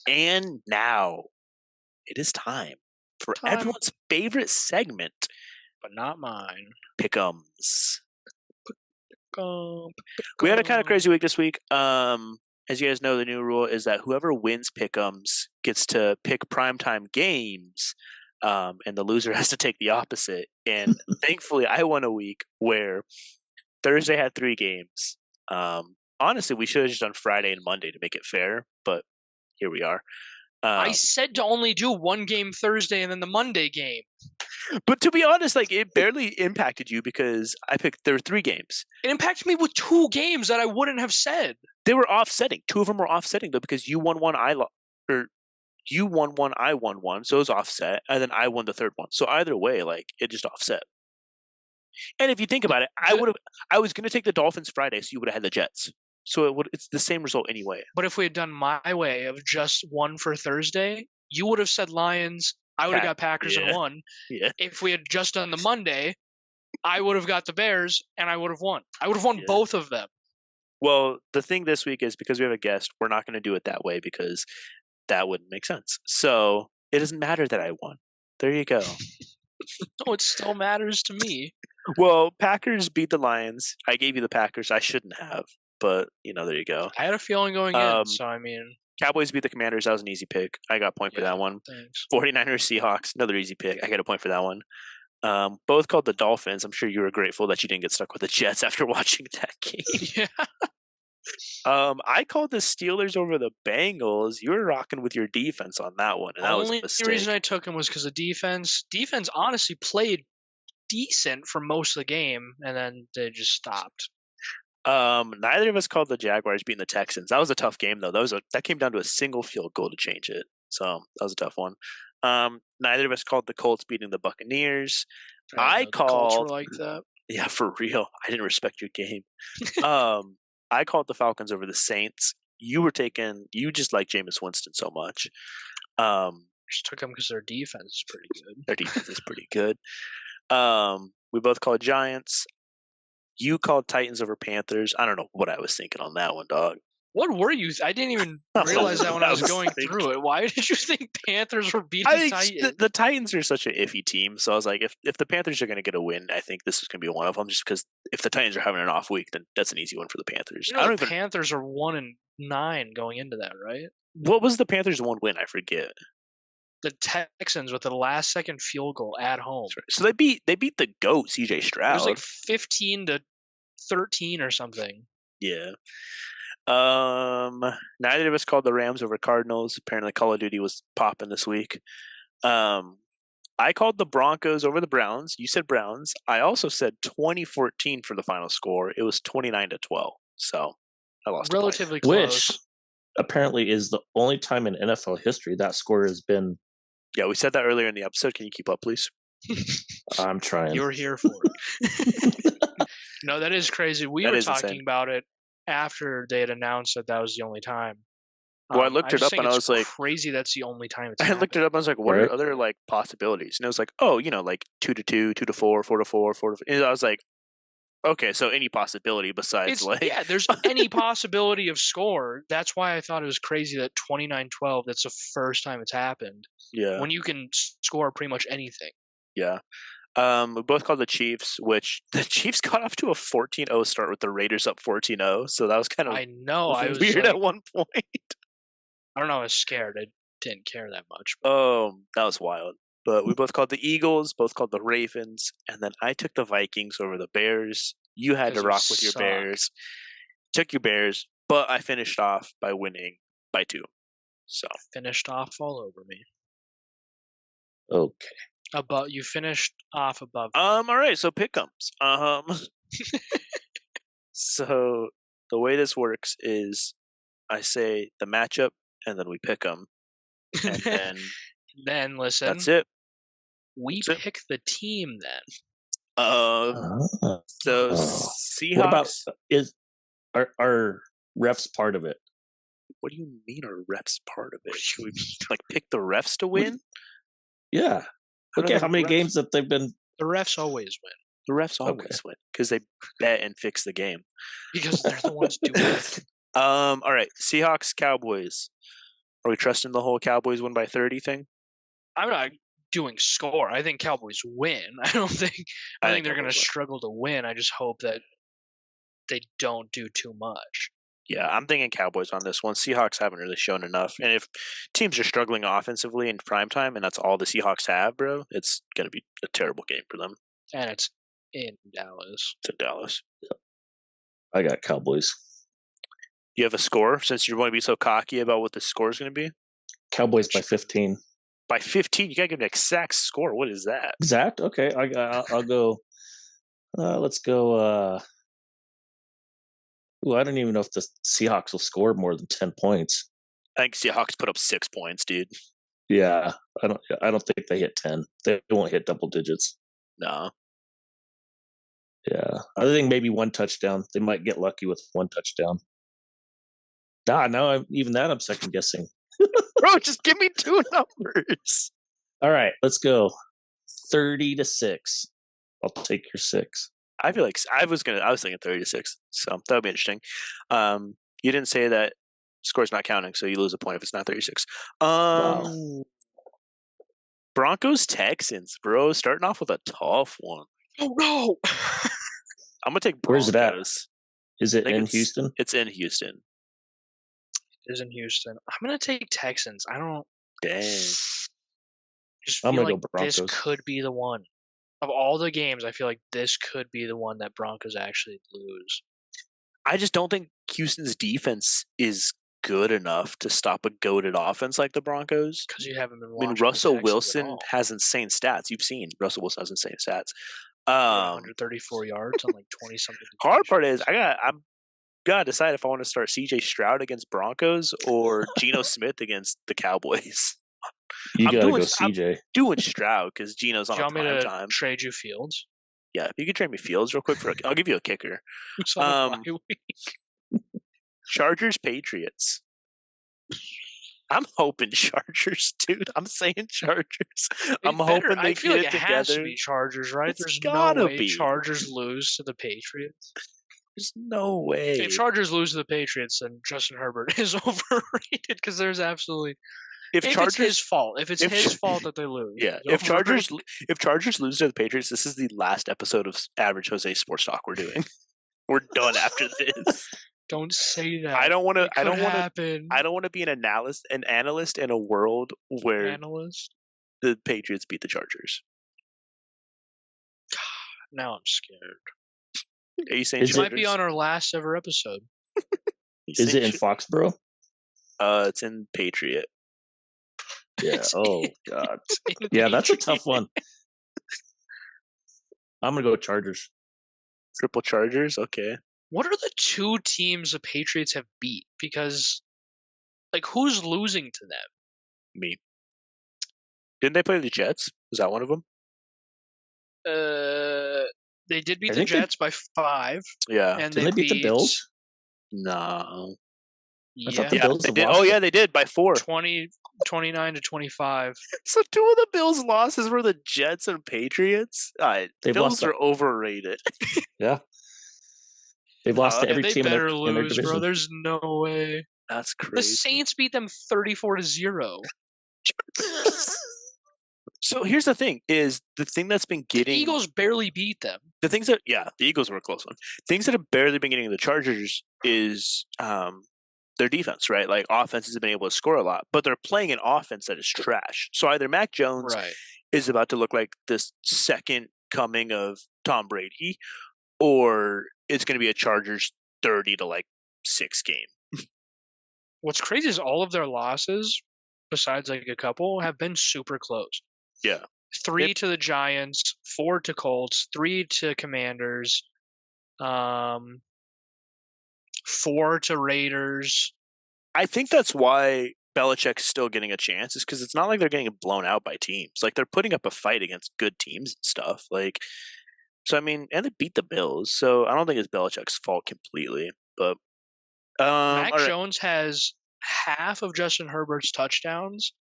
And now it is time for Time, everyone's favorite segment, but not mine. Pick'ems. Gum, We had a kind of gum. crazy week this week. As you guys know, the new rule is that whoever wins Pick'ems gets to pick primetime games, and the loser has to take the opposite. And thankfully, I won a week where Thursday had 3 games. Honestly, we should have just done Friday and Monday to make it fair, but here we are. I Um, said to only do one game Thursday and then the Monday game. but to be honest, like it barely impacted you because there were 3 games. It impacted me with 2 games that I wouldn't have said. They were offsetting. 2 of them were offsetting though because you won one, or you won one, I won one, so it was offset, and then I won the third one. So either way, like it just offset. And if you think about it, I was going to take the Dolphins Friday, so you would have had the Jets. So it's the same result anyway. But if we had done my way of just one for Thursday, you would have said Lions. I would have got Packers and Yeah. won. Yeah. If we had just done the Monday, I would have got the Bears and I would have won. I would have won Yeah. both of them. Well, the thing this week is because we have a guest, we're not going to do it that way because that wouldn't make sense. So it doesn't matter that I won. There you go. No, it still matters to me. Well, Packers beat the Lions. I gave you the Packers. I shouldn't have, but there you go. I had a feeling going in, so I mean, Cowboys beat the Commanders. That was an easy pick. I got a point for that one. Thanks. 49ers Seahawks, another easy pick. I got a point for that one. Both called the Dolphins. I'm sure you were grateful that you didn't get stuck with the Jets after watching that game. Yeah. I called the Steelers over the Bengals. You were rocking with your defense on that one, and that was a Only mistake. reason I took him was because of defense. Defense honestly played decent for most of the game, and then they just stopped. Neither of us called the Jaguars beating the Texans. That was a tough game, though. That came down to a single field goal to change it. So that was a tough one. Neither of us called the Colts beating the Buccaneers. I The Colts were called, like that. yeah, for real. I didn't respect your game. I called the Falcons over the Saints. You just like Jameis Winston so much. Just took them because their defense is pretty good. Their defense is pretty good. We both called Giants. You called Titans over Panthers. I don't know what I was thinking on that one, dog. What were you? I didn't even realize that when I was going through it. Why did you think Panthers were beating Titans? The Titans are such an iffy team, so I was like, if the Panthers are going to get a win, I think this is going to be one of them. Just because if the Titans are having an off week, then that's an easy one for the Panthers. The Panthers are 1-9 going into that, right? What was the Panthers' one win? I forget. The Texans with the last second field goal at home. Right. So they beat the GOAT CJ Stroud. It was like 15-13 or something. Yeah. Neither of us called the Rams over Cardinals. Apparently, Call of Duty was popping this week. I called the Broncos over the Browns. You said Browns. I also said 2014 for the final score. It was 29-12. So I lost. Relatively close. Which apparently is the only time in NFL history that score has been. Yeah, we said that earlier in the episode. Can you keep up, please? I'm trying. You're here for it. No, that is crazy. We were talking about it after they had announced that was the only time. Well, I looked it up and I was like, crazy. That's the only time it's I looked it up and I was like, what are other like possibilities? And it was like, oh, like 2-2, 2-4, 4-4, 4-4. And I was like, okay, so any possibility besides there's any possibility of score. That's why I thought it was crazy that 29-12. That's the first time it's happened. Yeah, when you can score pretty much anything. Yeah. We both called the Chiefs, which the Chiefs got off to a 14-0 start with the Raiders up 14-0. So that was kind of I was weird at one point. I don't know. I was scared. I didn't care that much. That was wild. But we both called the Eagles, both called the Ravens, and then I took the Vikings over the Bears. You had to rock with your Bears. Took your Bears, but I finished off by winning by 2. So finished off all over me. Okay. You finished off above. All right. So pick'ems. So the way this works is, I say the matchup, and then we pick them, and then then listen. That's it. We pick the team then. So Seahawks. What about are refs part of it? What do you mean are refs part of it? Should we like pick the refs to win? Yeah. Look at how many games that they've been. The refs always win. The refs always win because they bet and fix the game. Because they're the ones doing it. All right, Seahawks, Cowboys. Are we trusting the whole Cowboys win by 30 thing? I'm not doing score. I think Cowboys win. I don't think they're going to struggle to win. I just hope that they don't do too much. Yeah, I'm thinking Cowboys on this one. Seahawks haven't really shown enough. And if teams are struggling offensively in primetime and that's all the Seahawks have, bro, it's going to be a terrible game for them. And it's in Dallas. It's in Dallas. I got Cowboys. You have a score since you want to be so cocky about what the score is going to be? Cowboys by 15. By 15? You got to give an exact score. What is that? Exact? Okay. I'll go. Let's go. I don't even know if the Seahawks will score more than 10 points. I think Seahawks put up 6 points, dude. Yeah. I don't think they hit 10. They won't hit double digits. No. Yeah. I think maybe one touchdown. They might get lucky with one touchdown. I'm second guessing. Bro, just give me 2 numbers. All right, let's go. 30-6. I'll take your 6. I feel like I was thinking 30-6, so that would be interesting. You didn't say that score's not counting, so you lose a point if it's not 36. Wow. Broncos Texans, bro, starting off with a tough one. Oh no! I'm gonna take Broncos. Where's it at? Is it in Houston? It's in Houston. It is in Houston. I'm gonna take Texans. I don't. Dang. Just feel like this could be the one. Of all the games, I feel like this could be the one that Broncos actually lose. I just don't think Houston's defense is good enough to stop a goated offense like the Broncos. Because you haven't been watching. I mean, Russell Wilson has insane stats. You've seen Russell Wilson has insane stats. 134 yards on like 20-something. Hard part is I'm gotta decide if I want to start C.J. Stroud against Broncos or Geno Smith against the Cowboys. You gotta go CJ. I'm doing Stroud because Geno's on prime time. Do you want me to trade you Fields? Yeah, if you could trade me Fields real quick, I'll give you a kicker. Chargers, Patriots. I'm hoping Chargers, dude. I'm saying Chargers. I'm hoping they get it together. It has to be Chargers, right? There's no way Chargers lose to the Patriots. There's no way. If Chargers lose to the Patriots, then Justin Herbert is overrated because there's absolutely. If it's his fault, if it's his fault that they lose, yeah. If Chargers lose to the Patriots, this is the last episode of Average Jose Sports Talk we're doing. We're done after this. Don't say that. I don't want to be an analyst in a world where the Patriots beat the Chargers. Now I'm scared. Are you saying it might be on our last ever episode? Is it in Foxborough? It's in Patriot. Yeah. Oh God. Yeah, that's a tough one. I'm gonna go with Chargers. Triple Chargers. Okay. What are the 2 teams the Patriots have beat? Because, like, who's losing to them? Me. Didn't they play the Jets? Was that one of them? They did beat the Jets by 5. Yeah. And did they beat the Bills? No. Yeah. They did. Oh, yeah, they did by 4. 29-25. So 2 of the Bills' losses were the Jets and Patriots? Bills are overrated. Yeah. They've lost to every team in their division. Bro. There's no way. That's crazy. The Saints beat them 34-0. So here's the thing: is the thing that's been getting the Eagles barely beat them. The Eagles were a close one. Things that have barely been getting the Chargers is their defense, right? Like offenses have been able to score a lot, but they're playing an offense that is trash. So either Mac Jones is about to look like this second coming of Tom Brady, or it's going to be a Chargers 30-6 game. What's crazy is all of their losses, besides like a couple, have been super close. Yeah. 3 to the Giants, 4 to Colts, 3 to Commanders, 4 to Raiders. I think that's why Belichick's still getting a chance, is because it's not like they're getting blown out by teams. Like, they're putting up a fight against good teams and stuff. Like, so I mean, and they beat the Bills, so I don't think it's Belichick's fault completely. But Mac Jones has half of Justin Herbert's touchdowns,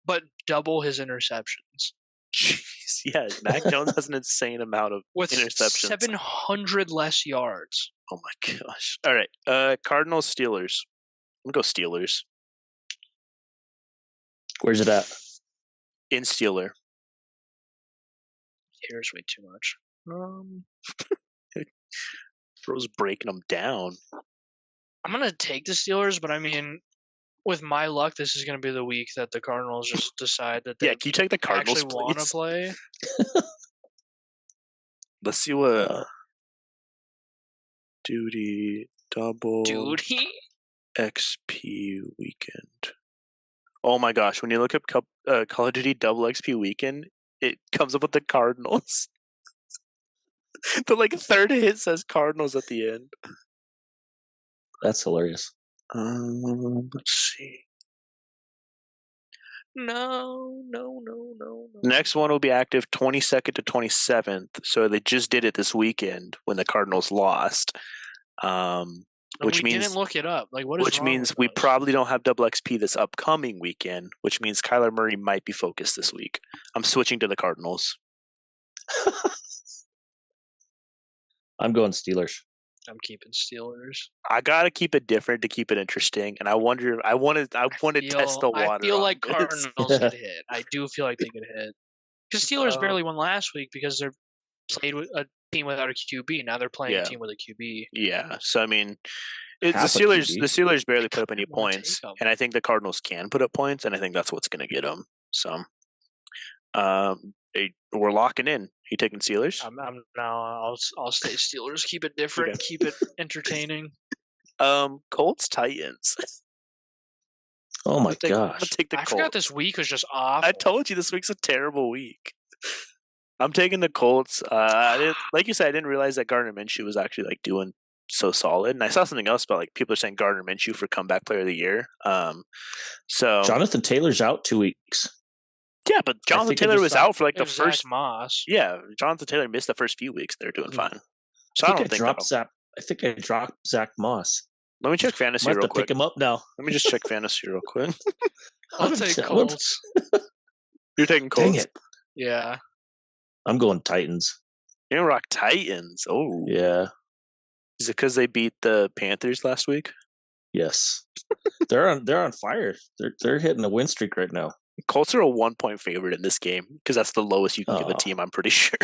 but double his interceptions. Jeez, yeah, Mac Jones has an insane amount of interceptions. 700 less yards. Oh my gosh! All right, Cardinals Steelers. I'm gonna go Steelers. Where's it at? In Steeler. Here's way too much. Bro's breaking them down. I'm gonna take the Steelers, but I mean, with my luck, this is gonna be the week that the Cardinals just decide that they Can you take the Cardinals, actually want to play. Let's see what Duty double XP weekend. Oh my gosh! When you look up Call of Duty double XP weekend, it comes up with the Cardinals. The third hit says Cardinals at the end. That's hilarious. Let's see. No. Next one will be active 22nd to 27th. So they just did it this weekend when the Cardinals lost. Which means didn't look it up. Like, what is which wrong means with we us? probably don't have double XP this upcoming weekend, which means Kyler Murray might be focused this week. I'm switching to the Cardinals. I'm going Steelers. I'm keeping Steelers. I gotta keep it different to keep it interesting, and I want to test the water. I feel like this. Cardinals could hit. I do feel like they could hit because Steelers barely won last week because they're played with a team without a QB. Now they're playing a team with a QB. Yeah, so I mean, the Steelers barely put up any points, and I think the Cardinals can put up points, and I think that's what's going to get them. So, we're locking in. You taking Steelers? I'll stay Steelers. Keep it different. Okay. Keep it entertaining. Colts Titans. Oh my gosh! I forgot this week was just awful. I told you this week's a terrible week. I'm taking the Colts. Like you said, I didn't realize that Gardner Minshew was actually doing so solid. And I saw something else about people are saying Gardner Minshew for comeback player of the year. So Jonathan Taylor's out 2 weeks. Yeah, but Jonathan Taylor was out for the first. Zach Moss. Yeah, Jonathan Taylor missed the first few weeks. They're doing fine. So I think I dropped Zach Moss. Let me check fantasy real quick. Pick him up now. Let me just check fantasy real quick. I'll take Colts. You're taking Colts? Dang it. Yeah. I'm going Titans. You're gonna rock Titans. Oh. Yeah. Is it because they beat the Panthers last week? Yes. They're on fire. They're hitting a win streak right now. Colts are a 1-point favorite in this game because that's the lowest you can give a team, I'm pretty sure.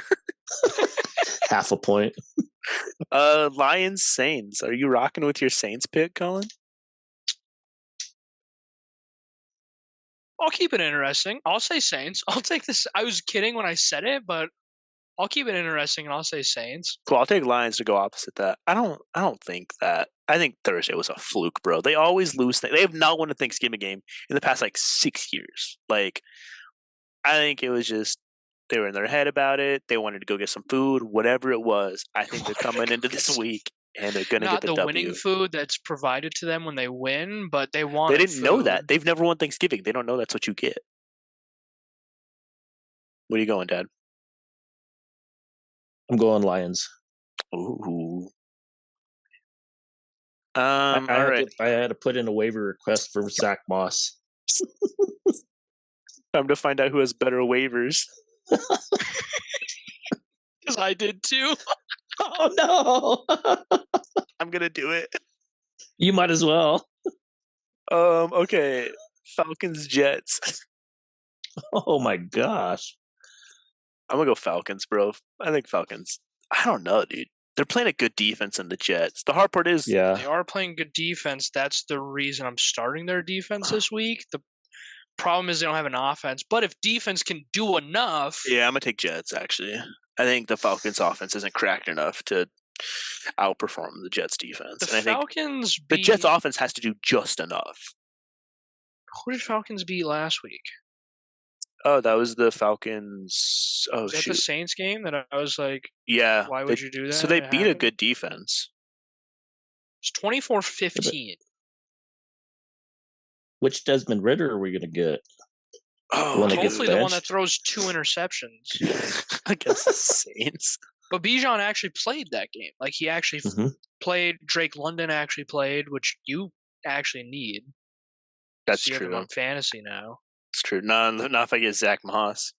Half a point. Lions Saints. Are you rocking with your Saints pick, Colin? I'll keep it interesting. I'll say Saints. I'll take this. I was kidding when I said it, but I'll keep it interesting and I'll say Saints. Cool. I'll take Lions to go opposite that. I don't think that. I think Thursday was a fluke, bro. They always lose. They have not won a Thanksgiving game in the past 6 years. I think it was just they were in their head about it. They wanted to go get some food, whatever it was. I think they're coming into this week and they're going to get the W. Not the winning food that's provided to them when they win, but they want. They didn't know that. They've never won Thanksgiving. They don't know that's what you get. Where are you going, Dad? I'm going Lions. Ooh. I had to put in a waiver request for Zach Moss. Time to find out who has better waivers. Because I did too. Oh no! I'm gonna do it. You might as well. Okay. Falcons Jets. Oh my gosh. I'm gonna go Falcons, bro. I think Falcons. I don't know, dude. They're playing a good defense in the Jets. The hard part is, they are playing good defense. That's the reason I'm starting their defense this week. The problem is they don't have an offense. But if defense can do enough, yeah, I'm gonna take Jets. Actually, I think the Falcons' offense isn't cracked enough to outperform the Jets' defense. The Jets' offense has to do just enough. Who did Falcons beat last week? Oh, that was the Falcons. Oh, was that the Saints game that I was like, yeah. Why would you do that? So they beat a good defense. It's 24-15. Which Desmond Ridder are we going to get? Oh, hopefully the one that throws 2 interceptions against the Saints. But Bijan actually played that game. He actually played. Drake London actually played, which you actually need. That's true. You have him on fantasy now. It's true. Not if I get Zach Moss.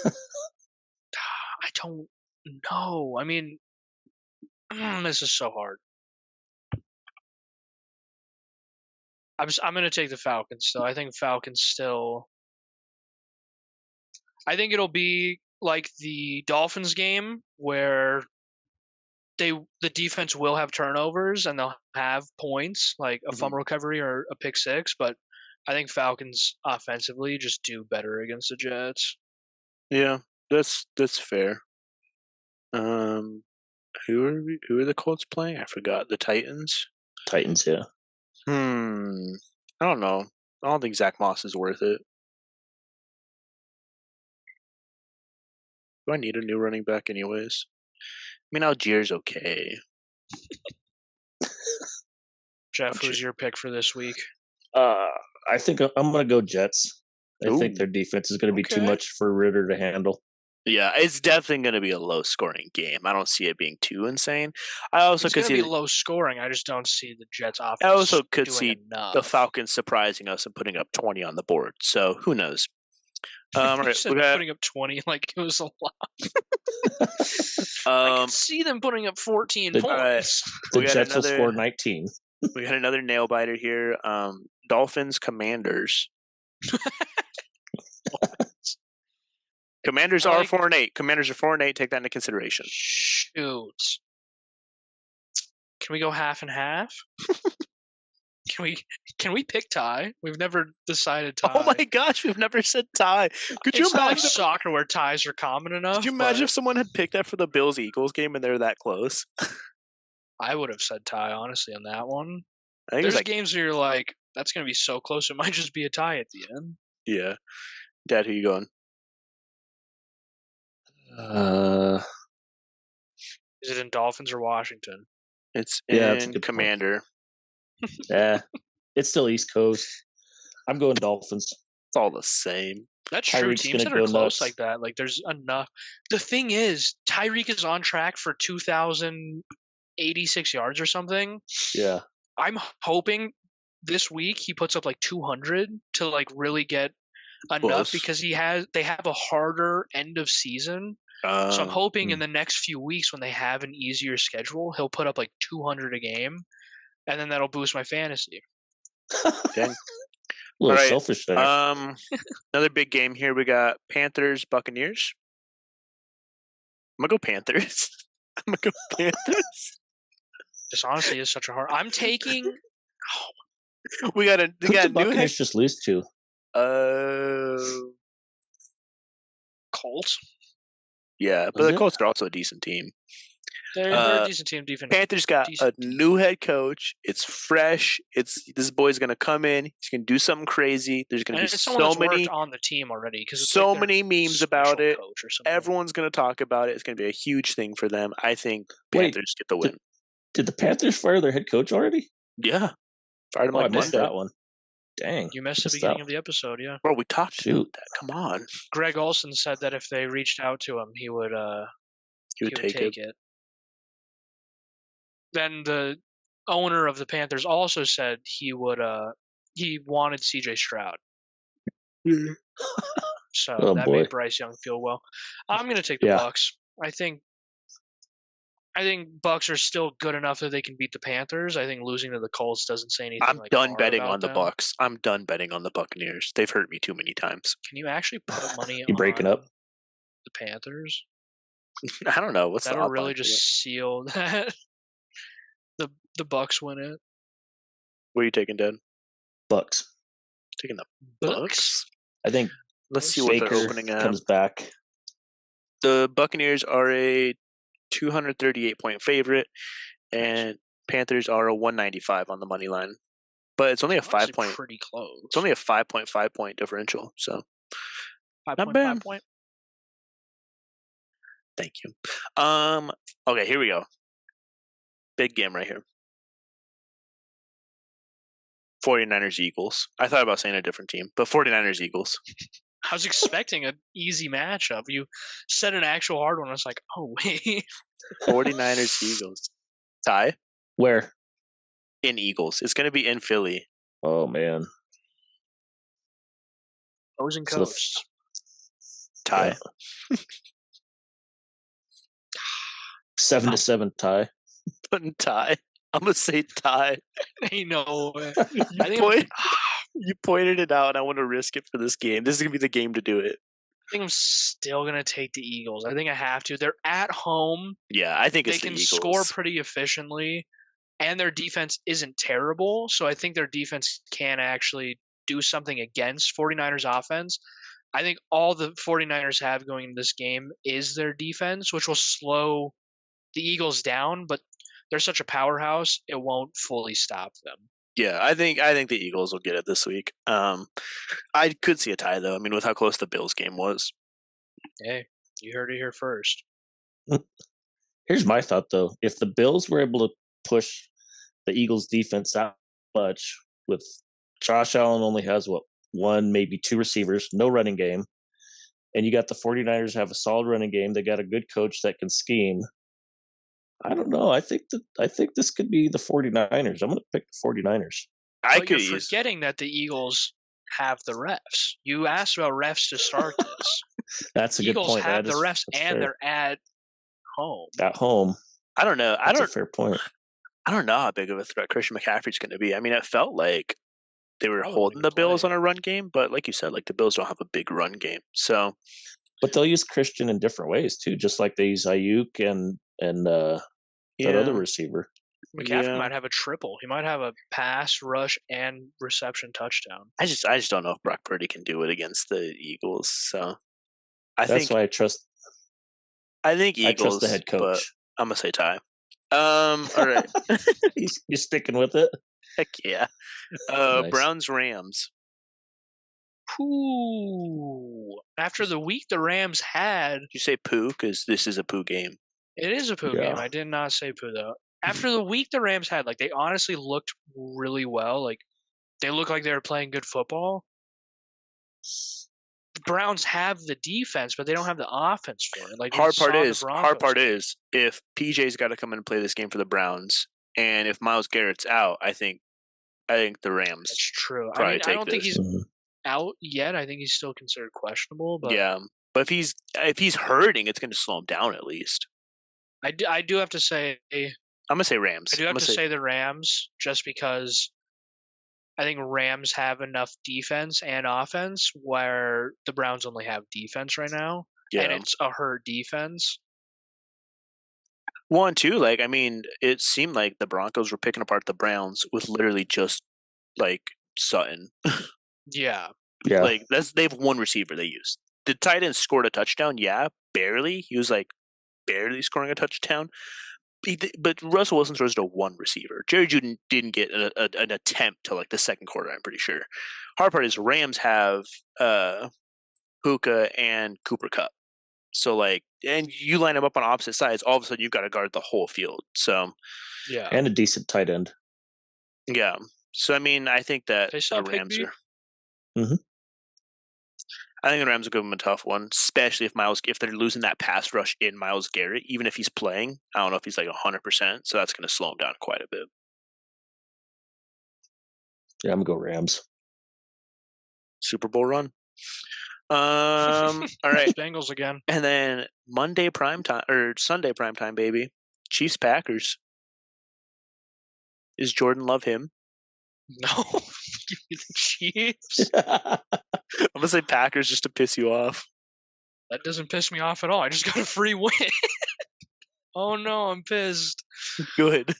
I don't know. I mean, this is so hard. I'm going to take the Falcons still. I think Falcons still. I think it'll be like the Dolphins game where the defense will have turnovers and they'll have points like a fumble recovery or a pick six, but I think Falcons offensively just do better against the Jets. Yeah, that's fair. Who are the Colts playing? I forgot. The Titans. Titans, yeah. I don't know. I don't think Zach Moss is worth it. Do I need a new running back anyways? I mean, Algiers okay. Jeff, who's your pick for this week? I think I'm going to go Jets. I think their defense is going to be too much for Ritter to handle. Yeah, it's definitely going to be a low-scoring game. I don't see it being too insane. I also could see low scoring. I just don't see the Jets offense. I also could see enough. The Falcons surprising us and putting up 20 on the board. So who knows? Right, putting up 20 like it was a lot. I can see them putting up 14 points. Right. The Jets will score 19. We got another nail biter here. Dolphins, Commanders. Commanders are 4-8. Commanders are 4-8. Take that into consideration. Shoot. Can we go half and half? Can we pick tie? We've never decided tie. Oh my gosh, we've never said tie. Could you imagine not like soccer where ties are common enough? Could you imagine if someone had picked that for the Bills-Eagles game and they're that close? I would have said tie, honestly, on that one. There's games where you're like, that's going to be so close, it might just be a tie at the end. Yeah. Dad, who you going? Is it in Dolphins or Washington? It's in Commander. Yeah. It's still East Coast. I'm going Dolphins. It's all the same. That's true. Teams that are close like that, like there's enough. The thing is, Tyreek is on track for 2,086 yards or something. Yeah. I'm hoping this week he puts up like 200 to like really get enough because they have a harder end of season. So I'm hoping in the next few weeks when they have an easier schedule, he'll put up like 200 a game, and then that'll boost my fantasy. Okay. A little selfish there. Another big game here. We got Panthers, Buccaneers. I'm gonna go Panthers. This honestly is such a hard. I'm taking. We got the Buccaneers just lose to. Colts. Yeah, but the Colts are also a decent team. They're a decent team. Defense. Panthers got a new head coach. It's fresh. This boy's gonna come in. He's gonna do something crazy. There's gonna be so many on the team already because so many memes about it. Everyone's gonna talk about it. It's gonna be a huge thing for them. I think Panthers get the win. Did the Panthers fire their head coach already? Yeah, fired him like I missed that one. Dang, you missed the beginning of the episode. Yeah, bro, we talked about that. Come on. Greg Olson said that if they reached out to him, he would take it. Then the owner of the Panthers also said he would he wanted CJ Stroud. Mm-hmm. So made Bryce Young feel well. I'm going to take the Bucs. I think Bucs are still good enough that they can beat the Panthers. I think losing to the Colts doesn't say anything. I'm done betting on the Bucs. I'm done betting on the Buccaneers. They've hurt me too many times. Can you actually put money on breaking up the Panthers? I don't know. What's that'll really just seal that the Bucs win it. What are you taking, Dad? Bucs. Taking the Bucs. I think. Let's see Baker what they're opening at. Comes back. The Buccaneers are a 238-point favorite, and Panthers are a 195 on the money line. But it's only a 5-point. Pretty close. It's only a 5.5 point differential. So 5.5 point. Thank you. Okay, here we go. Big game right here. 49ers Eagles. I thought about saying a different team, but 49ers Eagles. I was expecting an easy matchup. You said an actual hard one. I was like, oh, wait. 49ers Eagles. Ty? Where? In Eagles. It's going to be in Philly. Oh, man. Opposing coast. Ty? Yeah. 7-7 tie. Putting Ty. I'm gonna say tie. Ain't no way. You pointed it out, and I want to risk it for this game. This is gonna be the game to do it. I think I'm still gonna take the Eagles. I think I have to. They're at home. Yeah, I think they it's the can Eagles. Score pretty efficiently, and their defense isn't terrible. So I think their defense can actually do something against 49ers offense. I think all the 49ers have going into this game is their defense, which will slow the Eagles down, but they're such a powerhouse, it won't fully stop them. Yeah, I think the Eagles will get it this week. I could see a tie, though. I mean, with how close the Bills game was. Hey, you heard it here first. Here's my thought, though. If the Bills were able to push the Eagles' defense out much, with Josh Allen only has, one, maybe two receivers, no running game, and you got the 49ers have a solid running game, they got a good coach that can scheme. I don't know. I think this could be the 49ers. I'm going to pick the 49ers. You're forgetting that the Eagles have the refs. You asked about refs to start this. That's a good point. Eagles have the refs, and fair. They're at home. At home. I don't know. That's a fair point. I don't know how big of a threat Christian McCaffrey's going to be. I mean, it felt like they were holding the Bills on a run game, but like you said, like the Bills don't have a big run game. So, but they'll use Christian in different ways too, just like they use Ayuk and that other receiver. McCaffrey might have a triple. He might have a pass, rush, and reception touchdown. I just don't know if Brock Purdy can do it against the Eagles. So that's why I trust. I think Eagles. I trust the head coach. But I'm gonna say tie. All right. You're sticking with it? Heck yeah. Nice. Browns Rams. Pooh. After the week the Rams had. Did you say poo? Because this is a poo game. It is a poo game. I did not say poo, though. After the week the Rams had, like, they honestly looked really well. Like, they looked like they were playing good football. The Browns have the defense, but they don't have the offense for it. Like, hard part is if PJ's got to come in and play this game for the Browns, and if Myles Garrett's out, I think the Rams. That's true. I don't think he's out yet. I think he's still considered questionable. But yeah, but if he's hurting, it's going to slow him down at least. I do have to say. I'm gonna say Rams. I do have to say the Rams, just because I think Rams have enough defense and offense where the Browns only have defense right now, and it's a hurt defense. 1, 2, like, I mean, it seemed like the Broncos were picking apart the Browns with literally just like Sutton. Yeah. Like they have one receiver they used. The tight end scored a touchdown. Yeah, barely. He was like barely scoring a touchdown. But Russell Wilson throws to one receiver. Jerry Jeudy didn't get an attempt till like the second quarter, I'm pretty sure. Hard part is Rams have Puka and Cooper Kupp. So like, and you line them up on opposite sides, all of a sudden you've got to guard the whole field. So yeah, and a decent tight end. Yeah. So I mean, I think that the Rams are. Mm-hmm. I think the Rams will give them a tough one, especially if they're losing that pass rush in Myles Garrett, even if he's playing. I don't know if he's like 100%, so that's going to slow him down quite a bit. Yeah, I'm going to go Rams. Super Bowl run. All right. Bengals again. And then Sunday primetime, baby. Chiefs Packers. Is Jordan Love him? No. Give me the Chiefs. I'm going to say Packers just to piss you off. That doesn't piss me off at all. I just got a free win. Oh no, I'm pissed. Good.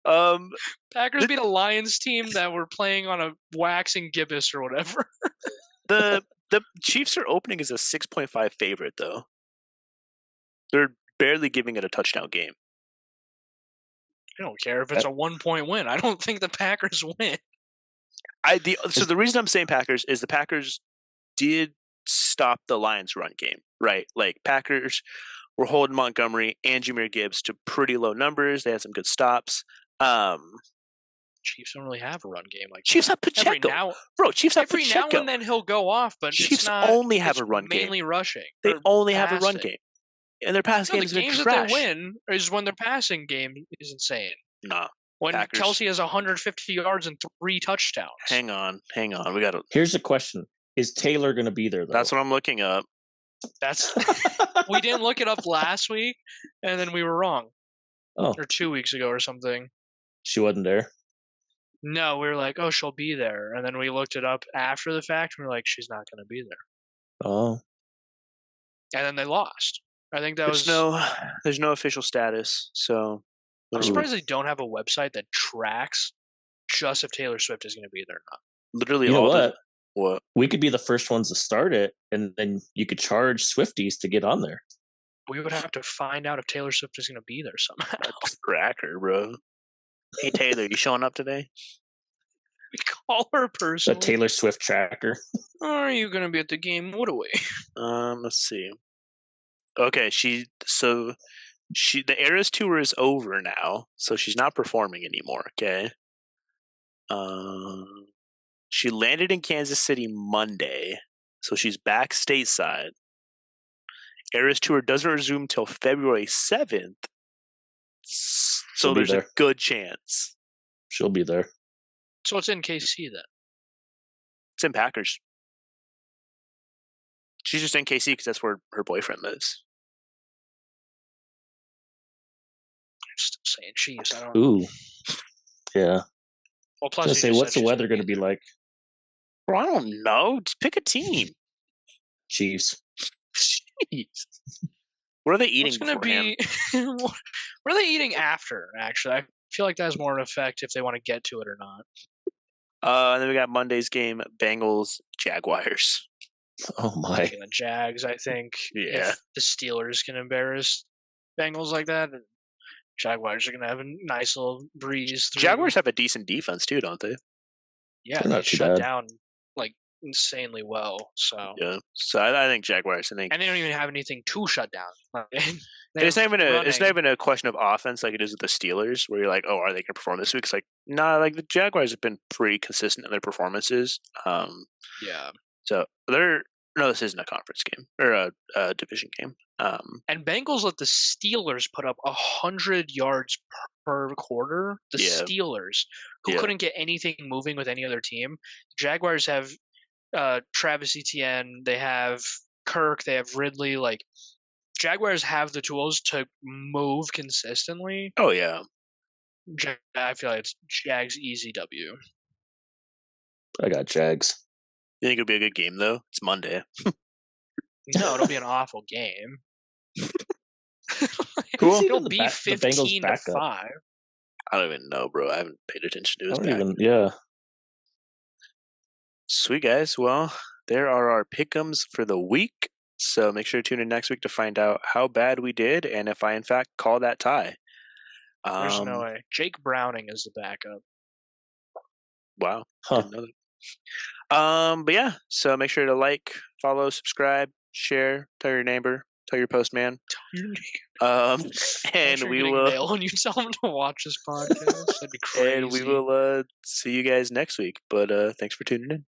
Packers beat a Lions team that were playing on a waxing gibbous or whatever. The Chiefs are opening as a 6.5 favorite, though. They're barely giving it a touchdown game. I don't care if it's a 1-point win. I don't think the Packers win. So the reason I'm saying Packers is the Packers did stop the Lions run game, right? Like Packers were holding Montgomery and Jahmyr Gibbs to pretty low numbers. They had some good stops. Chiefs don't really have a run game like Chiefs that. have Pacheco. Chiefs have Pacheco. Every now and then he'll go off, but Chiefs only have a run game. Mainly rushing. They only have a run game. And their pass games the games are trash. That they win is when their passing game is insane. Nah. When Packers. Kelce has 150 yards and 3 touchdowns. Hang on. We got to. Here's the question: is Taylor going to be there? Though? That's what I'm looking up. We didn't look it up last week, and then we were wrong. Oh. Or 2 weeks ago or something. She wasn't there? No, we were like, oh, she'll be there. And then we looked it up after the fact, and we were like, she's not going to be there. Oh. And then they lost. I think that there's no official status, so... I'm surprised they don't have a website that tracks just if Taylor Swift is going to be there or not. Literally, you know what? What? We could be the first ones to start it, and then you could charge Swifties to get on there. We would have to find out if Taylor Swift is going to be there somehow. Cracker, bro. Hey, Taylor, you showing up today? We call her personally. The Taylor Swift tracker. Are you going to be at the game? What away? Let's see. Okay, the Eras tour is over now, so she's not performing anymore. Okay. She landed in Kansas City Monday, so she's back stateside. Eras tour doesn't resume till February 7th, so there's a good chance she'll be there. So it's in KC then. It's in Packers. She's just in KC because that's where her boyfriend lives. I'm still saying Chiefs. I don't know. Ooh. Yeah. Well, plus, say, what's the weather going to be like? Bro, I don't know. Just pick a team. Chiefs. Jeez. What are they eating? What's going to be? What are they eating after? Actually, I feel like that has more of an effect if they want to get to it or not. And then we got Monday's game: Bengals, Jaguars. Oh my! The Jags, I think. Yeah. If the Steelers can embarrass Bengals like that, then Jaguars are going to have a nice little breeze. Jaguars have a decent defense too, don't they? Yeah, they shut down like insanely well. So yeah, so I think Jaguars. And they don't even have anything to shut down. It's not even a question of offense like it is with the Steelers, where you're like, oh, are they going to perform this week? It's like, nah, like the Jaguars have been pretty consistent in their performances. Yeah. So this isn't a conference game or a division game. And Bengals let the Steelers put up 100 yards per quarter. The Steelers, who couldn't get anything moving with any other team. Jaguars have Travis Etienne. They have Kirk. They have Ridley. Like, Jaguars have the tools to move consistently. Oh, yeah. I feel like it's Jags easy W. I got Jags. You think it'll be a good game, though? It's Monday. No, it'll be an awful game. Cool. It'll be 15-5. I don't even know, bro. I haven't paid attention to his back. Yeah. Sweet, guys. Well, there are our pick'ems for the week. So make sure to tune in next week to find out how bad we did and if I, in fact, call that tie. There's no way. Jake Browning is the backup. Wow. Didn't know that. But yeah, so make sure to like, follow, subscribe, share, tell your neighbor, tell your postman. And we will mail when you tell them to watch this podcast. That'd be crazy. And we will see you guys next week. But thanks for tuning in.